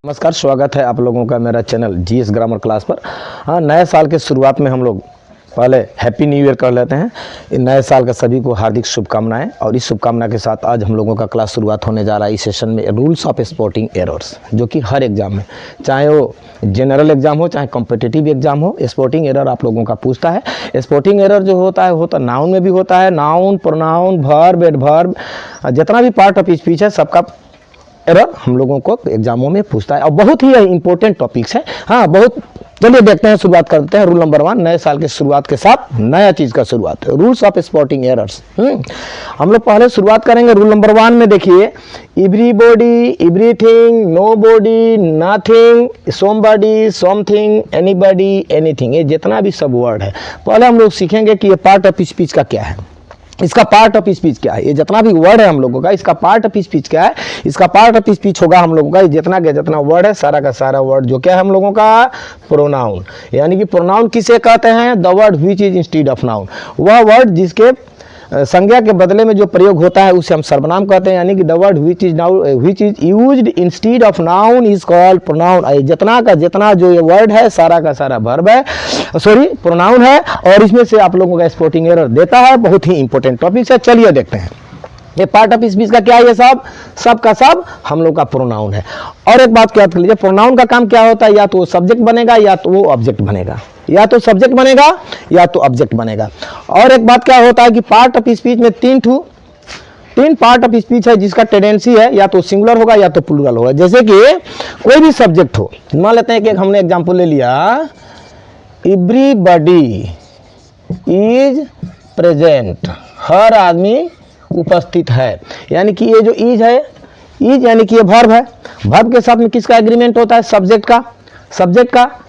नमस्कार, स्वागत है आप लोगों का मेरा चैनल जीएस ग्रामर क्लास पर। हाँ, नए साल के शुरुआत में हम लोग पहले हैप्पी न्यू ईयर कर लेते हैं। इन नए साल का सभी को हार्दिक शुभकामनाएं। और इस शुभकामना के साथ आज हम लोगों का क्लास शुरुआत होने जा रहा है इस सेशन में रूल्स ऑफ स्पोर्टिंग एरर्स, जो कि हर एग्जाम में, चाहे वो जनरल एग्जाम हो चाहे कॉम्पिटिटिव एग्जाम हो, स्पोर्टिंग एरर आप लोगों का पूछता है। स्पोर्टिंग एरर जो होता है नाउन में भी होता है, नाउन, प्रोनाउन, वर्ब, एडवर्ब, जितना भी पार्ट ऑफ स्पीच है सबका एरर हम लोगों को एग्जामों में पूछता है और बहुत ही इंपॉर्टेंट टॉपिक्स है। हाँ, बहुत। चलिए देखते हैं, शुरुआत करते हैं। रूल नंबर 1, नए साल के शुरुआत के साथ नया चीज़ का शुरुआत, रूल्स ऑफ स्पोर्टिंग एरर्स। हम लोग पहले शुरुआत करेंगे रूल नंबर 1 में। देखिए, everybody, everything, nobody, nothing, somebody, something, anybody, anything, ये जितना भी सब वर्ड है पहले हम लोग सीखेंगे कि ये पार्ट ऑफ स्पीच का क्या है, इसका पार्ट ऑफ स्पीच क्या है। ये जितना भी वर्ड है हम लोगों का, इसका पार्ट ऑफ स्पीच क्या है, इसका पार्ट ऑफ स्पीच होगा हम लोगों का ये जितना वर्ड है, सारा का सारा वर्ड जो क्या है हम लोगों का, प्रोनाउन। यानी कि प्रोनाउन किसे कहते हैं, the word which is instead of noun, वह वर्ड जिसके संज्ञा के बदले में जो प्रयोग होता है उसे हम सर्वनाम कहते हैं। यानी कि the word which is used instead of noun is called pronoun. जितना का जितना जो ये वर्ड है सारा का सारा वर्ब है, प्रोनाउन है। और इसमें से आप लोगों का स्पोर्टिंग एरर देता है। बहुत ही इंपॉर्टेंट टॉपिक है। चलिए देखते हैं ये पार्ट ऑफ स्पीच का क्या है। ये सब का सब हम लोग का प्रोनाउन है। और एक बात याद कर लीजिए, प्रोनाउन का काम क्या होता है, या तो वो सब्जेक्ट बनेगा या तो वो ऑब्जेक्ट बनेगा, या तो सब्जेक्ट बनेगा या तो ऑब्जेक्ट बनेगा। और एक बात क्या होता है कि पार्ट ऑफ स्पीच में तीन पार्ट ऑफ स्पीच है जिसका टेंडेंसी है या तो सिंगुलर होगा या तो प्लूरल होगा। जैसे कि कोई भी सब्जेक्ट हो, मान लेते हैं कि हमने एग्जांपल ले लिया, एवरीबॉडी इज प्रेजेंट, हर आदमी उपस्थित है। यानी कि ये जो इज है, इज यानी कि ये वर्ब है। वर्ब के साथ में किसका एग्रीमेंट होता है, सब्जेक्ट का।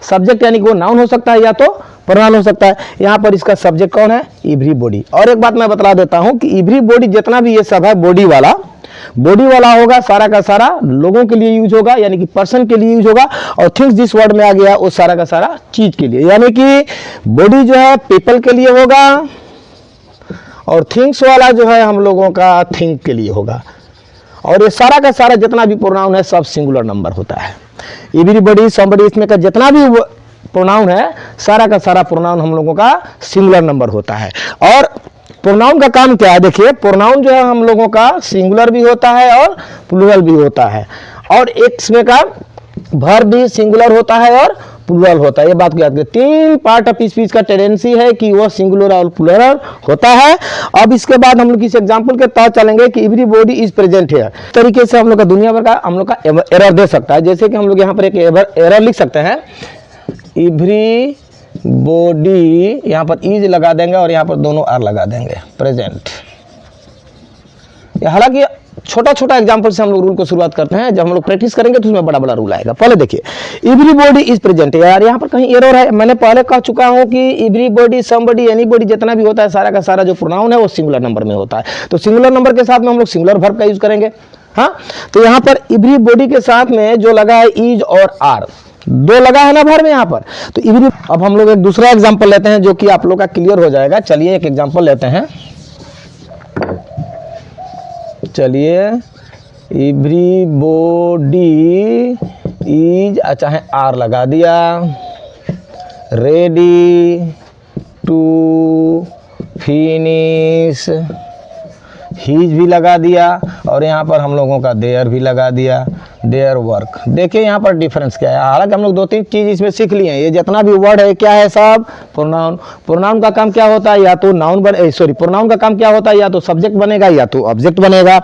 सब्जेक्ट यानी कि वो नाउन हो सकता है या तो प्रोनाउन हो सकता है। यहाँ पर इसका सब्जेक्ट कौन है, एवरीबॉडी। और एक बात मैं बता देता हूँ कि एवरीबॉडी जितना भी ये सब है बॉडी वाला होगा, सारा का सारा लोगों के लिए यूज होगा, यानी कि पर्सन के लिए यूज होगा। और थिंग्स जिस वर्ड में आ गया वो सारा का सारा चीज के लिए, यानी कि बॉडी जो है पीपल के लिए होगा और थिंग्स वाला जो है हम लोगों का थिंक के लिए होगा। और ये सारा का सारा जितना भी प्रोनाउन है सब सिंगुलर नंबर होता है। एवरीबॉडी, समबडी, इसमें का जितना भी प्रोनाउन है सारा का सारा प्रोनाउन हम लोगों का सिंगुलर नंबर होता है। और प्रोनाउन का काम क्या है, देखिए प्रोनाउन जो है हम लोगों का सिंगुलर भी होता है और प्लूरल भी होता है। और एक इसमें का वर्ब भी सिंगुलर होता है और प्लूरल होता है। ये बात को याद करें, तीन पार्ट ऑफ स्पीच का टेंडेंसी है कि वो सिंगुलर और प्लूरल होता है। अब इसके बाद हम लोग इस एग्जांपल के तहत चलेंगे कि एवरीबॉडी इज प्रेजेंट है। तरीके से हम लोग का दुनिया भर का हम लोग का एरर दे सकता है। जैसे कि हम लोग यहाँ पर एक एरर लिख सकते हैं, एवरीबॉडी, यहाँ पर इज लगा देंगे और यहाँ पर दोनों आर लगा देंगे, प्रेजेंट। हालांकि छोटा छोटा एग्जांपल से हम लोग रूल को शुरुआत करते हैं। जब हम लोग प्रैक्टिस करेंगे तो उसमें बड़ा बड़ा रूल आएगा। पहले देखिए, एवरीबॉडी इज प्रेजेंट। यार यहाँ पर कहीं एरर है। मैंने पहले कह चुका हूँ कि एवरीबॉडी, समबडी, एनीबॉडी जितना भी होता है सारा का सारा जो प्रोनाउन है वो सिंगुलर नंबर में होता है। तो सिंगुलर नंबर के साथ में हम लोग सिंगुलर वर्ब का यूज करेंगे। हाँ, तो यहाँ पर एवरीबॉडी के साथ में जो लगा है इज और आर, दो लगा है ना वर्ब में यहाँ पर। तो अब हम लोग एक दूसरा एग्जाम्पल लेते हैं जो कि आप लोग का क्लियर हो जाएगा। चलिए एक एग्जाम्पल लेते हैं। चलिए, एवरीबॉडी इज, चाहे आर लगा दिया, रेडी टू फिनिश, हीज भी लगा दिया और यहाँ पर हम लोगों का देयर भी लगा दिया, देयर वर्क। देखिए यहाँ पर डिफरेंस क्या है। हालांकि हम लोग दो तीन चीज़ इसमें सीख लिए हैं। ये जितना भी वर्ड है क्या है, सब प्रोनाउन का काम क्या होता है, या तो प्रोनाउन का काम क्या होता है, या तो सब्जेक्ट बनेगा या तो ऑब्जेक्ट बनेगा।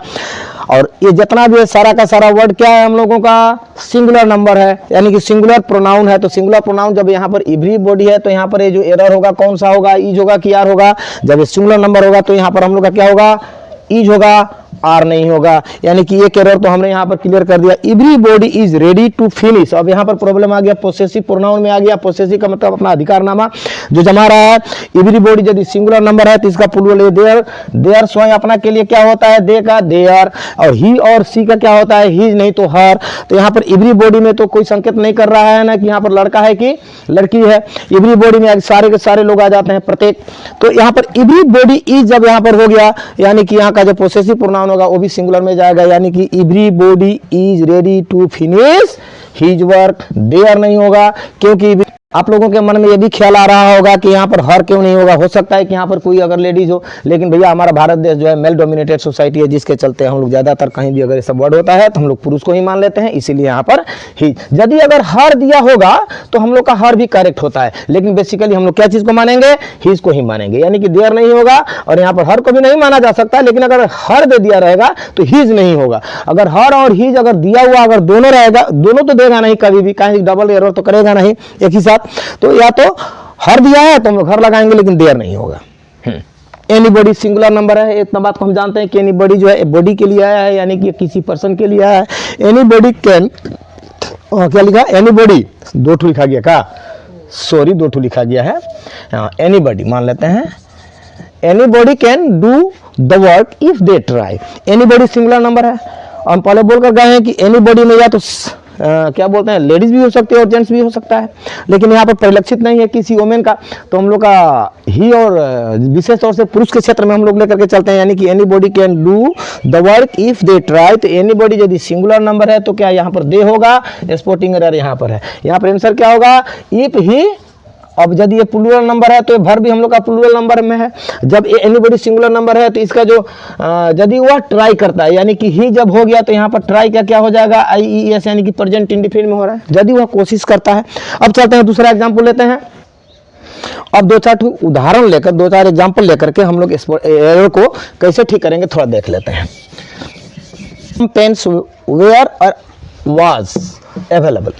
और ये जितना भी है सारा का सारा वर्ड क्या है हम लोगों का, सिंगुलर नंबर है, यानी कि सिंगुलर प्रोनाउन है। तो सिंगुलर प्रोनाउन जब यहाँ पर एवरीबॉडी है तो यहाँ पर ये जो एरर होगा कौन सा होगा, इज होगा कि आर होगा। जब ये सिंगुलर नंबर होगा तो यहाँ पर हम लोग का क्या होगा, इज होगा, आर नहीं होगा। यानी कि एक एरर तो हमने यहाँ पर क्लियर कर दिया। Everybody is ready to finish. अब यहाँ पर प्रॉब्लम आ गया, पोसेसिव प्रोनाउन में आ गया। पोसेसिव का मतलब अपना अधिकारनामा जो जमा रहा है। एवरीबॉडी यदि सिंगुलर नंबर है तो इसका प्लूरल देयर स्वयं अपना के लिए क्या होता है, दे का देयर। और ही और सी का क्या होता है, हीज नहीं तो हर। तो यहाँ पर एवरीबॉडी में तो कोई संकेत नहीं कर रहा है ना कि यहाँ पर लड़का है कि लड़की है। एवरीबॉडी में सारे के सारे लोग आ जाते हैं, प्रत्येक। तो यहाँ पर एवरीबॉडी इज जब यहाँ पर हो गया, यानी कि यहाँ का जो पोसेसिव प्रोनाउन होगा वो भी सिंगुलर में जाएगा। यानी कि everybody is ready to finish his work, there नहीं होगा, क्योंकि आप लोगों के मन में ये भी ख्याल आ रहा होगा कि यहाँ पर हर क्यों नहीं होगा। हो सकता है कि यहाँ पर कोई अगर लेडीज हो, लेकिन भैया हमारा भारत देश जो है मेल डोमिनेटेड सोसाइटी है, जिसके चलते हम लोग ज़्यादातर कहीं भी अगर ये सब वर्ड होता है तो हम लोग पुरुष को ही मान लेते हैं, इसीलिए यहाँ पर ही। यदि अगर हर दिया होगा तो हम लोग का हर भी करेक्ट होता है, लेकिन बेसिकली हम लोग क्या चीज़ को मानेंगे, हीज को ही मानेंगे, यानी कि देयर नहीं होगा। और यहाँ पर हर को भी नहीं माना जा सकता, लेकिन अगर हर दे दिया रहेगा तो हीज नहीं होगा। अगर हर और हीज अगर दिया हुआ अगर दोनों रहेगा, दोनों तो देगा नहीं कभी भी, कहीं डबल एरर तो करेगा नहीं एक ही साथ। तो या तो हर दिया है तो हम लोग हर लगाएंगे, लेकिन देयर नहीं होगा। एनीबॉडी सिंगुलर नंबर है, इतना बात को हम जानते हैं कि एनीबॉडी जो है बॉडी के लिए आया है, यानी कि किसी पर्सन के लिए आया है। एनीबॉडी कैन, क्या लिखा, एनीबॉडी दो ठू लिखा गया का, सॉरी दो ठू लिखा गया है, एनीबॉडी मान लेते हैं। Anybody can do the work if they try. Anybody singular number है, हम पहले बोलकर गए हैं कि एनीबॉडी में या तो क्या बोलते हैं, लेडीज भी हो सकती है और जेंट्स भी हो सकता है, लेकिन यहाँ पर परिलक्षित नहीं है किसी वोमेन का, तो हम लोग का ही और विशेष तौर से पुरुष के क्षेत्र में हम लोग लेकर के चलते हैं, यानी कि anybody can do the work if they try. तो एनीबॉडी यदि सिंगुलर नंबर है तो क्या यहाँ पर दे होगा, स्पोर्टिंग एरर यहाँ पर है, यहाँ पर आंसर क्या होगा, इफ ही। अब यदि ये प्लूरल नंबर है तो ये भर भी हम लोग का प्लूरल नंबर में है। जब एनीबॉडी सिंगुलर नंबर है तो इसका जो यदि वह ट्राई करता है, यानी कि ही जब हो गया तो यहाँ पर ट्राई का क्या हो जाएगा, IES, यानी कि प्रेजेंट इंडिफिनिट में हो रहा है, यदि वह कोशिश करता है। अब चलते हैं दूसरा एग्जाम्पल लेते हैं। अब दो चार उदाहरण लेकर, दो चार एग्जाम्पल लेकर के हम लोग एरर को कैसे ठीक करेंगे थोड़ा देख लेते हैं। Pens were or was available,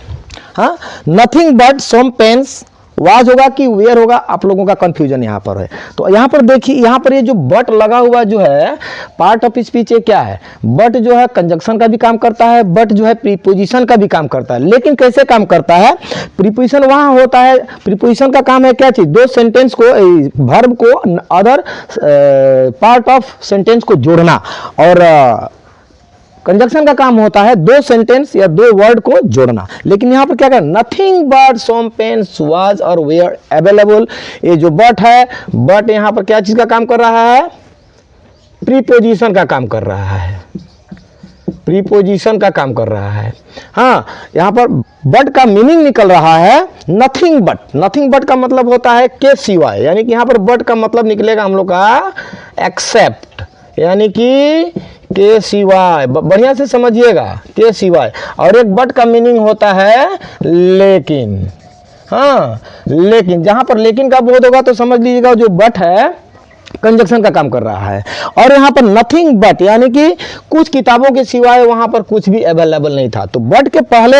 हाँ, nothing but some pens, was होगा कि वेयर होगा, आप लोगों का कंफ्यूजन यहाँ पर है। तो यहाँ पर देखिए, यहाँ पर ये जो बट लगा हुआ जो है पार्ट ऑफ स्पीच, ये क्या है, बट जो है कंजंक्शन का भी काम करता है, बट जो है प्रीपोजिशन का भी काम करता है। लेकिन कैसे काम करता है, प्रीपोजिशन वहाँ होता है, प्रीपोजिशन का काम है क्या चीज, दो सेंटेंस को, वर्ब को अदर पार्ट ऑफ सेंटेंस को जोड़ना, और कंजंक्शन का काम होता है दो सेंटेंस या दो वर्ड को जोड़ना। लेकिन यहाँ पर क्या कर, nothing but some pens was or were available, ये जो बट है, बट यहाँ पर क्या चीज का काम कर रहा है, प्रीपोजिशन का काम कर रहा है, प्रीपोजिशन का काम कर रहा है। हाँ, यहाँ पर बट का मीनिंग निकल रहा है नथिंग बट। नथिंग बट का मतलब होता है के सिवाय, यानी कि यहाँ पर बट का मतलब निकलेगा हम लोग का एक्सेप्ट, यानी कि के सिवाय, बढ़िया से समझिएगा, के सिवाय। और एक बट का मीनिंग होता है लेकिन, हाँ, लेकिन जहां पर लेकिन का बोध होगा तो समझ लीजिएगा जो बट है कंजंक्शन का काम कर रहा है। और यहाँ पर नथिंग बट, यानी कि कुछ किताबों के सिवाय वहां पर कुछ भी अवेलेबल नहीं था। तो बट के पहले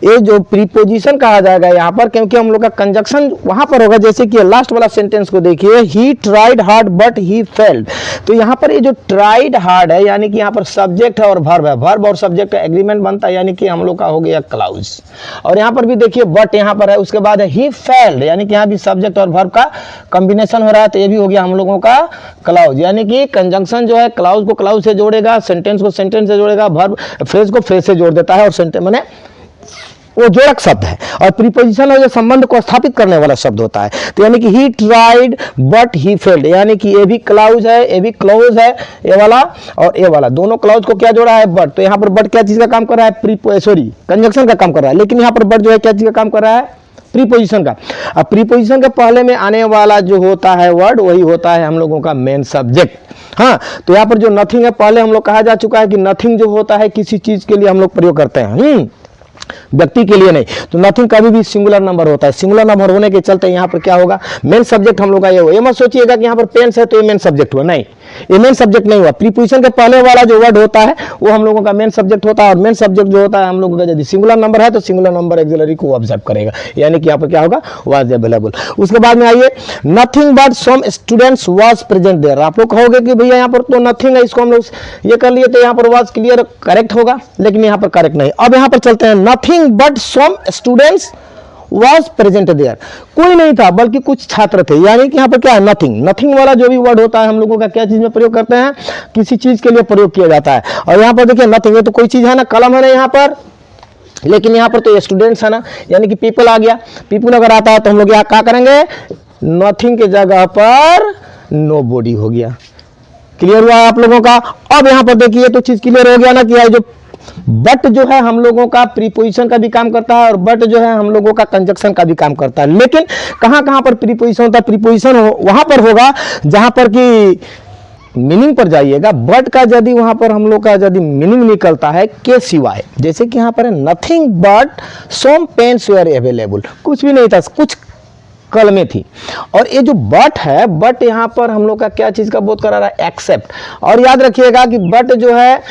ये जो प्रीपोजिशन कहा जाएगा यहाँ पर, क्योंकि हम लोग का कंजंक्शन वहां पर होगा। जैसे कि लास्ट वाला सेंटेंस को देखिए, he tried hard but he failed. तो यहाँ पर ये जो ट्राइड हार्ड है, यानी कि यहाँ पर सब्जेक्ट है और वर्ब है, वर्ब और सब्जेक्ट का एग्रीमेंट बनता है, यानी कि हम लोग का हो गया क्लाउज। और यहाँ पर भी देखिए बट यहाँ पर है, उसके बाद है ही फेल्ड, यानी कि यहाँ भी सब्जेक्ट और वर्ब का कॉम्बिनेशन हो रहा है, तो ये भी हो गया हम लोगों का क्लाउज। यानी कि कंजंक्शन जो है क्लाउज को क्लाउज से जोड़ेगा, सेंटेंस को सेंटेंस से जोड़ेगा, वर्ब फ्रेज को फ्रेज से जोड़ देता है, और सेंटेंस माने वो जोड़क शब्द है। और प्रीपोजिशन है जो संबंध को स्थापित करने वाला शब्द होता है। तो यानी कि he tried but he failed, यानी कि ये भी क्लाउज है, ये भी क्लाउज है, ये वाला और ये वाला, दोनों क्लाउज को क्या जोड़ा है, बट। तो यहाँ पर बट क्या चीज का काम कर रहा है, कंजंक्शन का काम कर रहा है। लेकिन यहाँ पर बट जो है क्या चीज का काम कर रहा है, प्रीपोजिशन का। अब प्रीपोजिशन के पहले में आने वाला जो होता है वर्ड, वही होता है हम लोगों का मेन सब्जेक्ट। हाँ, तो यहाँ पर जो नथिंग है, पहले हम लोग कहा जा चुका है कि नथिंग जो होता है किसी चीज के लिए हम लोग प्रयोग करते हैं, व्यक्ति के लिए नहीं। तो नथिंग कभी भी सिंगुलर नंबर होता है। सिंगुलर नंबर होने के चलते यहाँ पर क्या होगा, मेन सब्जेक्ट हम लोग का ये हो। ये मत सोचिएगा कि यहाँ पर पेन्स है तो ये मेन सब्जेक्ट हुआ, नहीं, ये मेन सब्जेक्ट नहीं हुआ। प्रीपोजिशन के पहले वाला जो वर्ड होता है वो हम लोगों का मेन सब्जेक्ट होता है। और मेन सब्जेक्ट जो होता है हम लोगों का यदि सिंगुलर नंबर है तो सिंगुलर नंबर एक्सिलरी को ऑब्जर्व करेगा, यानी कि यहाँ पर क्या होगा, वाज अवेलेबल। उसके बाद में आइए, nothing but some students was present there. आप लोग कहोगे कि भैया यहाँ पर तो नथिंग है, इसको हम लोग ये कर लिए तो यहाँ पर वाज क्लियर करेक्ट होगा, लेकिन यहाँ पर करेक्ट नहीं। अब यहाँ पर चलते हैं, nothing but some students was present there, कोई नहीं था बल्कि कुछ छात्र थे। यानी कि यहाँ पर क्या है, नथिंग। नथिंग वाला जो भी वर्ड होता है हम लोगों का क्या चीज में प्रयोग करते हैं, किसी चीज के लिए प्रयोग किया जाता है। और यहाँ पर देखिए नथिंग है तो कोई चीज है ना, कलम है ना यहाँ पर, लेकिन यहाँ पर तो स्टूडेंट्स है ना, यानी कि पीपल आ गया। पीपल अगर आता है तो हम लोग यहाँ क्या करेंगे, नथिंग के जगह पर नो बॉडी हो गया। क्लियर हुआ आप लोगों का। अब यहाँ पर देखिए तो चीज क्लियर हो गया ना कि जो बट जो है हम लोगों का प्रीपोजिशन का भी काम करता है और बट जो है हम लोगों का कंजक्शन का भी काम करता है। लेकिन कहां पर प्रीपोजिशन होता है? प्रीपोजिशन वहां पर होगा जहां पर कि मीनिंग पर जाइएगा, बट का यदि वहां पर हम लोग का यदि मीनिंग निकलता है के सिवाय, जैसे कि यहां पर है nothing but some pens were available, कुछ भी नहीं था, कुछ कलमें थी। और ये जो बट है, बट यहाँ पर हम लोग का क्या चीज़ का बोध करा रहा है? एक्सेप्ट। और याद रखिएगा कि बट जो है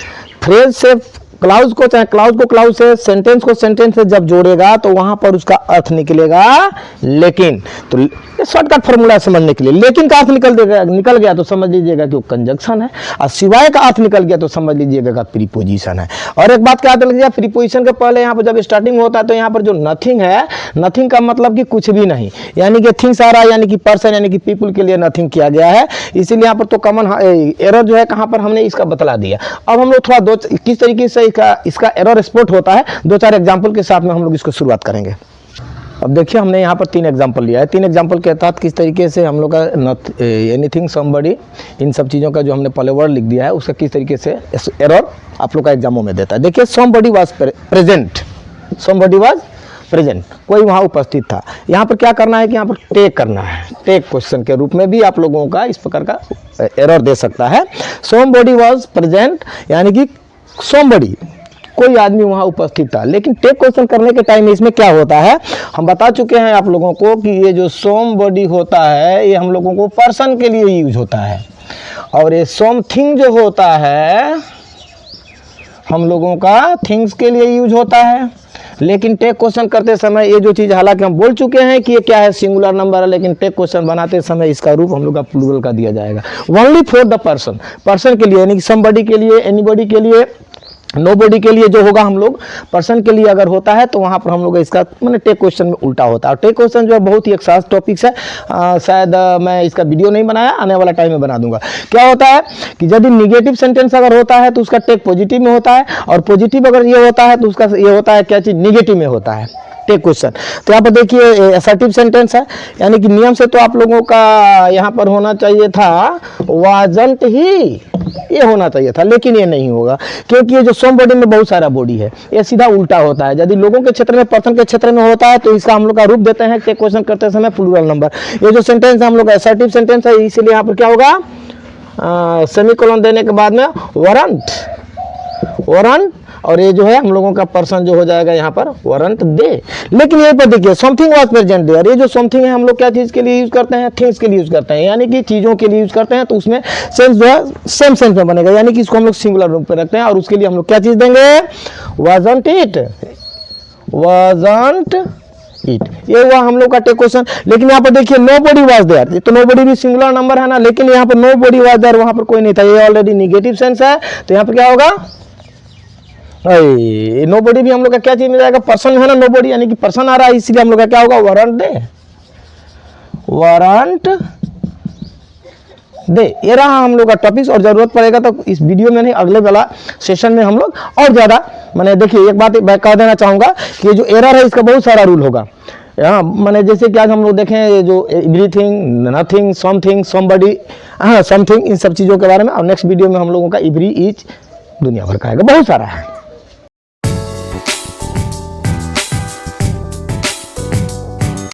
फ्रेज से क्लाउज को, चाहे क्लाउज को क्लाउज से, सेंटेंस को सेंटेंस से जब जोड़ेगा तो वहां पर उसका अर्थ निकलेगा लेकिन। तो शॉर्टकट फॉर्मूला समझने के लिए, लेकिन का अर्थ निकल गया तो समझ लीजिएगा कि वो कंजक्शन है, और सिवाय का अर्थ निकल गया तो समझ लीजिएगा कि प्रीपोजिशन है। और एक बात क्या लग, प्रीपोजिशन के पहले यहाँ पर जब स्टार्टिंग होता है तो यहाँ पर जो नथिंग है, नथिंग का मतलब कि कुछ भी नहीं, यानी कि थिंग्स आ रहा है, यानी कि पर्सन यानी कि पीपल के लिए नथिंग किया गया है। इसीलिए यहाँ पर तो कॉमन एरर जो है कहाँ पर हमने इसका बतला दिया। अब हम लोग थोड़ा किस तरीके से इसका एरर स्पॉट होता है, 2-4 एग्जाम्पल के साथ में हम लोग इसको शुरुआत करेंगे। अब देखिए हमने यहाँ पर 3 एग्जाम्पल लिया है। 3 एग्जाम्पल के तहत किस तरीके से हम लोग का एनीथिंग, समबडी, इन सब चीज़ों का जो हमने पहले वर्ड लिख दिया है उसका किस तरीके से एरर आप लोग का एग्जामों में देता है। देखिए somebody was present, somebody was present, कोई वहाँ उपस्थित था। यहाँ पर क्या करना है कि यहाँ पर टेक करना है, टेक क्वेश्चन के रूप में भी आप लोगों का इस प्रकार का एरर दे सकता है। समबडी वाज प्रेजेंट यानी कि समबडी, कोई आदमी वहां उपस्थित था। लेकिन टेक क्वेश्चन करने के टाइम में इसमें क्या होता है, हम बता चुके हैं आप लोगों को कि ये जो समबडी होता है ये हम लोगों को पर्सन के लिए यूज होता है, और ये समथिंग जो होता है हम लोगों का थिंग्स के लिए यूज होता है। लेकिन टेक क्वेश्चन करते समय ये जो चीज़, हालांकि हम बोल चुके हैं कि ये क्या है, सिंगुलर नंबर है, लेकिन टेक क्वेश्चन बनाते समय इसका रूप हम लोग का प्लूरल का दिया जाएगा। Only for the person, person के लिए, यानी कि समबडी के लिए, एनीबडी के लिए, नोबडी के लिए जो होगा हम लोग पर्सन के लिए अगर होता है तो वहाँ पर हम लोग इसका मैंने टेक क्वेश्चन में उल्टा होता है। और टेक क्वेश्चन जो है बहुत ही एक खास टॉपिक्स है, शायद मैं इसका वीडियो नहीं बनाया, आने वाला टाइम में बना दूंगा। क्या होता है कि यदि निगेटिव सेंटेंस अगर होता है तो उसका टेक पॉजिटिव में होता है, और पॉजिटिव अगर ये होता है तो उसका ये होता है क्या चीज़, निगेटिव में होता है टेक क्वेश्चन। तो यहाँ पर देखिए असर्टिव सेंटेंस है, यानी कि नियम से तो आप लोगों का यहाँ पर होना चाहिए था वाजंट ही, ये होना चाहिए था, लेकिन ये नहीं होगा क्योंकि ये जो समबडी में बहुत सारा बॉडी है, ये सीधा उल्टा होता है। यदि लोगों के क्षेत्र में, पर्सन के क्षेत्र में होता है तो इसका हम लोग का रूप देते हैं टेक क्वेश्चन करते समय प्लूरल नंबर। ये जो सेंटेंस है हम लोग का असर्टिव सेंटेंस है, इसीलिए यहाँ पर क्या होगा, सेमीकोलन देने के बाद में वारंट, वारंट, और ये जो है हम लोगों का पर्सन जो हो जाएगा यहाँ पर वारंट दे। लेकिन यहीं पर देखिए समथिंग वाज प्रेजेंट देयर, ये जो समथिंग है हम लोग क्या चीज़ के लिए यूज करते हैं, थिंग्स के लिए यूज करते हैं, यानी कि चीज़ों के लिए यूज करते हैं, तो उसमें सेंस जो है सेम सेंस में बनेगा, यानी कि इसको हम लोग सिंगुलर रूप में रखते हैं, और उसके लिए हम लोग क्या चीज़ देंगे, वाजंट इट, वाजंट इट, ये हुआ हम लोग का टेक क्वेश्चन। लेकिन यहाँ पर देखिए नोबडी वाज देयर, तो नोबडी भी सिंगुलर नंबर है ना, लेकिन यहाँ पर नोबडी वाज देयर, वहाँ पर कोई नहीं था, ये ऑलरेडी निगेटिव सेंस है, तो यहाँ पर क्या होगा, नोबडी भी हम लोग का क्या चीज में जाएगा, पर्सन है ना, नोबडी यानी कि पर्सन आ रहा है, इसलिए हम लोग का क्या होगा, वारंट दे, वारंट दे। ये रहा हम लोग का टॉपिक्स, और जरूरत पड़ेगा तो इस वीडियो में नहीं, अगले वाला सेशन में हम लोग और ज्यादा, मैंने देखिए एक बात मैं कह देना चाहूंगा कि ये जो एरर है इसका बहुत सारा रूल होगा। हाँ, मैंने जैसे कि आज हम लोग देखें ये जो एवरीथिंग, नथिंग, समथिंग, समबडी, हाँ समथिंग, इन सब चीज़ों के बारे में, और नेक्स्ट वीडियो में हम लोगों का एवरी ईच दुनिया भर का आएगा, बहुत सारा है।